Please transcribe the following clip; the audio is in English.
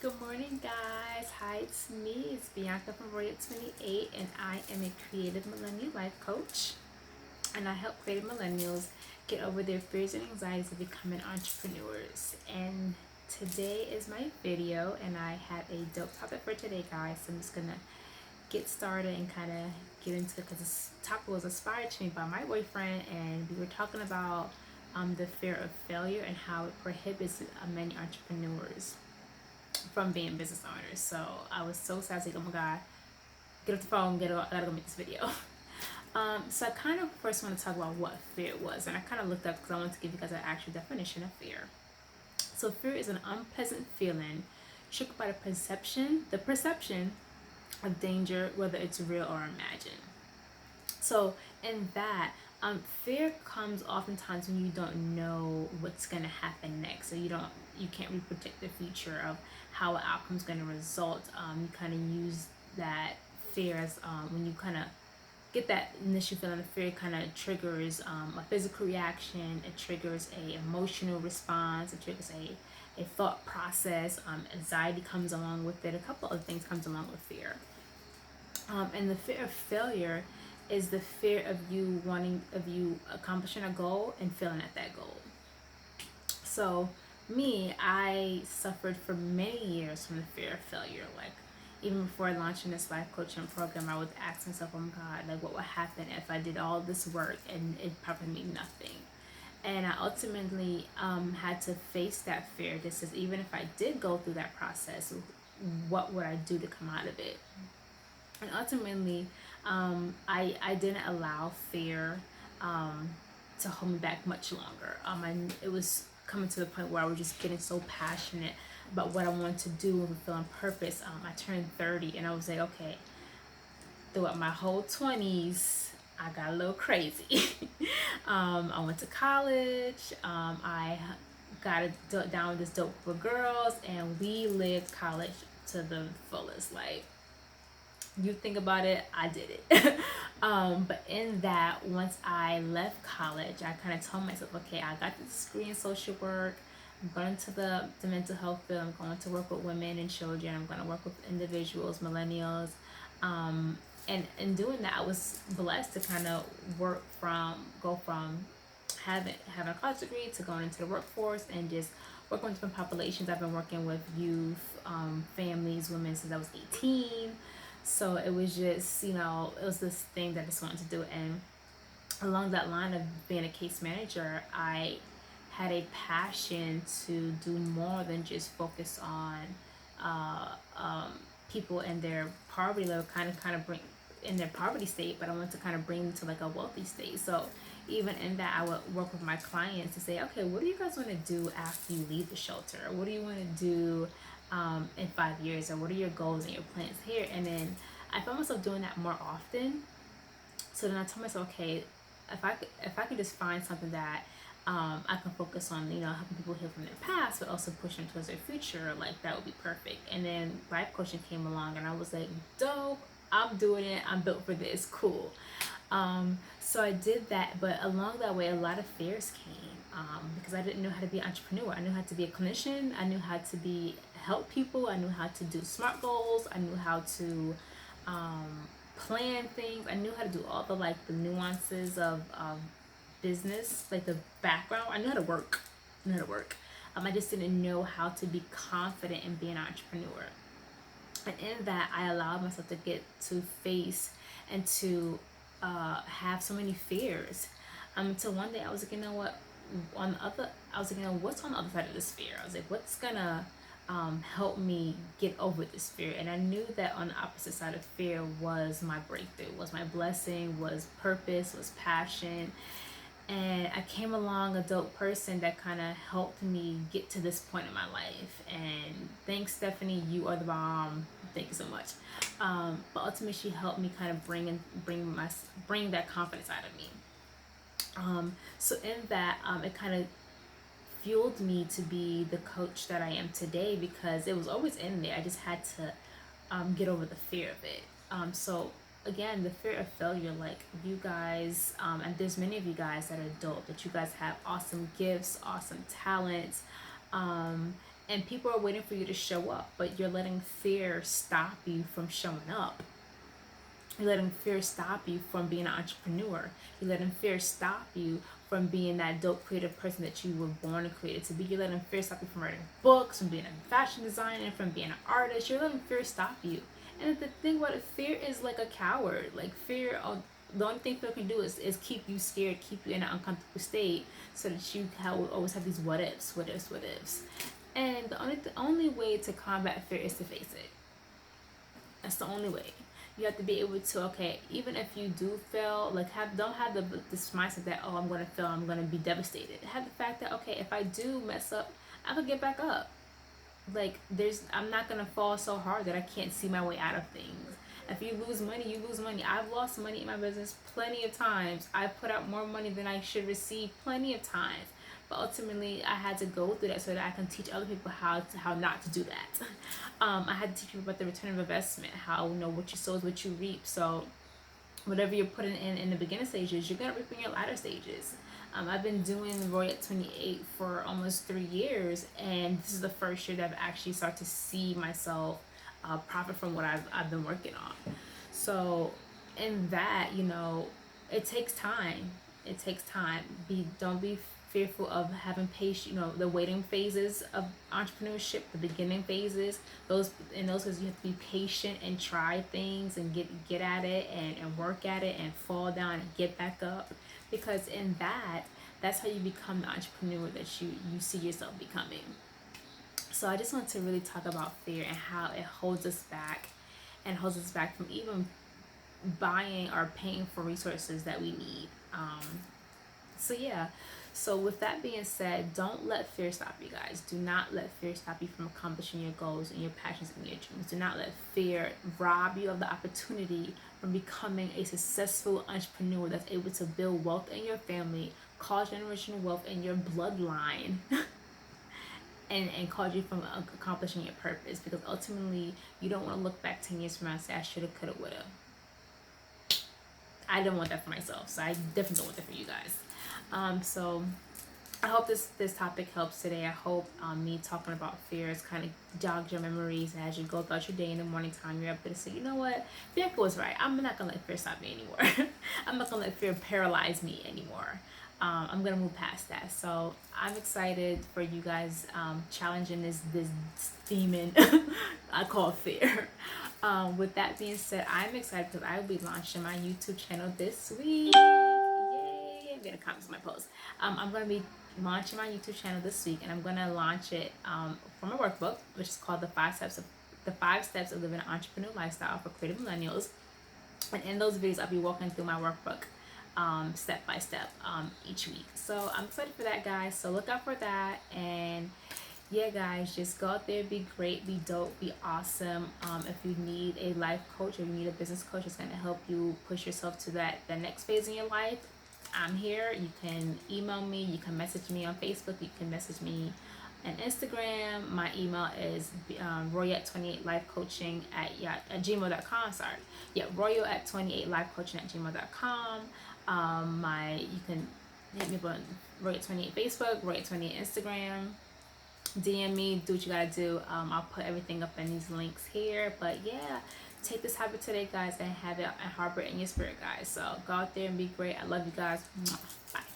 Good morning, guys. Hi, it's me. It's Bianca from Royal 28, and I am a creative millennial life coach. And I help creative millennials get over their fears and anxieties of becoming entrepreneurs. And today is my video, and I have a dope topic for today, guys. So I'm just gonna get started and kind of get into it because this topic was inspired to me by my boyfriend, and we were talking about the fear of failure and how it prohibits many entrepreneurs from being business owners. So I was so sad. I was like, oh my God, get off the phone, I gotta go make this video. So I kind of first want to talk about what fear was. And I kind of looked up because I wanted to give you guys an actual definition of fear. So fear is an unpleasant feeling shook by the perception of danger, whether it's real or imagined. So in that, fear comes oftentimes when you don't know what's gonna happen next. So you can't really predict the future of how an outcome's gonna result. You kind of use that fear as when you kind of get that initial feeling of fear, kind of triggers a physical reaction. It triggers a emotional response. It triggers a thought process. Anxiety comes along with it. A couple of things comes along with fear. And the fear of failure is the fear of you accomplishing a goal and failing at that goal. So me, I suffered for many years from the fear of failure. Like even before launching this life coaching program, I would ask myself, "Oh my God, like what would happen if I did all this work and it probably mean nothing?" And I ultimately had to face that fear. This is even if I did go through that process, what would I do to come out of it? And ultimately, I didn't allow fear um, to hold me back much longer. It was coming to the point where I was just getting so passionate about what I wanted to do and fulfilling purpose. I turned 30 and I was like, okay, throughout my whole 20s, I got a little crazy. I went to college. I got down with this dope group of girls, and we lived college to the fullest. Like, you think about it, I did it. But in that, once I left college, I kind of told myself, okay, I got this degree in social work. I'm going to the mental health field. I'm going to work with women and children. I'm going to work with individuals, millennials. And in doing that, I was blessed to kind of go from having a college degree to going into the workforce and just working with different populations. I've been working with youth, families, women since I was 18. So it was just, it was this thing that I just wanted to do. And along that line of being a case manager, I had a passion to do more than just focus on uh, um, people in their poverty level, kind of bring in their poverty state, but I want to kind of bring them to like a wealthy state. So even in that, I would work with my clients to say, okay, what do you guys want to do after you leave the shelter? What do you want to do in 5 years? Or what are your goals and your plans here? And then I found myself doing that more often. So then I told myself, okay, if I could just find something that I can focus on, helping people heal from their past, but also push them towards their future, like that would be perfect. And then life coaching came along, and I was like, dope, I'm doing it. I'm built for this. Cool. So I did that, but along that way, a lot of fears came because I didn't know how to be an entrepreneur. I knew how to be a clinician. I knew how to help people. I knew how to do SMART goals. I knew how to plan things. I knew how to do all the nuances of business, like the background. I knew how to work. I knew how to work. I just didn't know how to be confident in being an entrepreneur. And in that, I allowed myself to get to face and to have so many fears. Until one day I was like, you know what? I was like, what's on the other side of this fear? I was like, what's gonna help me get over this fear? And I knew that on the opposite side of fear was my breakthrough, was my blessing, was purpose, was passion. And I came along a dope person that kind of helped me get to this point in my life. And thanks, Stephanie, you are the bomb. Thank you so much. But ultimately, she helped me kind of bring that confidence out of me. So in that, it kind of fueled me to be the coach that I am today because it was always in there. I just had to get over the fear of it. So again, the fear of failure, like you guys, and there's many of you guys that are adult, that you guys have awesome gifts, awesome talents, and people are waiting for you to show up, but you're letting fear stop you from showing up. You're letting fear stop you from being an entrepreneur. You're letting fear stop you from being that dope creative person that you were born and created to be. You're letting fear stop you from writing books, from being a fashion designer, from being an artist. You're letting fear stop you. And the thing about it, fear is like a coward. Like fear, the only thing fear can do is keep you scared, keep you in an uncomfortable state, so that you always have these what ifs, what ifs, what ifs. And the only way to combat fear is to face it. That's the only way. You have to be able to, okay, even if you do fail, like don't have this mindset that, oh, I'm gonna fail, I'm gonna be devastated. Have the fact that, okay, if I do mess up, I could get back up. Like I'm not gonna fall so hard that I can't see my way out of things. If you lose money, you lose money. I've lost money in my business plenty of times. I've put out more money than I should receive plenty of times. But ultimately, I had to go through that so that I can teach other people how not to do that. I had to teach people about the return of investment, how, what you sow is what you reap. So whatever you're putting in the beginning stages, you're gonna reap in your latter stages. I've been doing Roy at 28 for almost 3 years, and this is the first year that I've actually started to see myself profit from what I've been working on. So in that, it takes time. It takes time. Don't be fearful of having patience, the waiting phases of entrepreneurship, the beginning phases. In those cases, you have to be patient and try things and get at it and work at it and fall down and get back up. Because in that's how you become the entrepreneur that you see yourself becoming. So I just want to really talk about fear and how it holds us back, and holds us back from even buying or paying for resources that we need. So yeah. So with that being said, don't let fear stop you guys. Do not let fear stop you from accomplishing your goals and your passions and your dreams. Do not let fear rob you of the opportunity from becoming a successful entrepreneur that's able to build wealth in your family, cause generational wealth in your bloodline, and cause you from accomplishing your purpose. Because ultimately, you don't want to look back 10 years from now and say, I shoulda, coulda, woulda. I don't want that for myself, so I definitely don't want that for you guys. So I hope this topic helps today. I hope me talking about fears kind of jogs your memories, and as you go throughout your day in the morning time, you're able to say, you know what, Bianca was right. I'm not gonna let fear stop me anymore. I'm not gonna let fear paralyze me anymore. I'm gonna move past that. So I'm excited for you guys challenging this demon I call fear. With that being said, I'm excited because I will be launching my YouTube channel this week. Yay! I'm gonna comment on my post. I'm gonna be launching my YouTube channel this week, and I'm gonna launch it from a workbook, which is called the 5 Steps of Living an Entrepreneur Lifestyle for Creative Millennials. And in those videos, I'll be walking through my workbook step by step each week. So I'm excited for that, guys. So look out for that. And yeah, guys, just go out there, be great, be dope, be awesome. If you need a life coach or you need a business coach that's going to help you push yourself to the next phase in your life, I'm here. You can email me, you can message me on Facebook, you can message me on Instagram. My email is royette28lifecoaching at gmail.com. Sorry, yeah, royette28lifecoaching at gmail.com. You can hit me up on Royette28 Facebook, Royette28 Instagram. DM me, do what you gotta do. I'll put everything up in these links here. But yeah, take this habit today, guys, and have it and harbor it in your spirit, guys. So go out there and be great. I love you guys. Bye.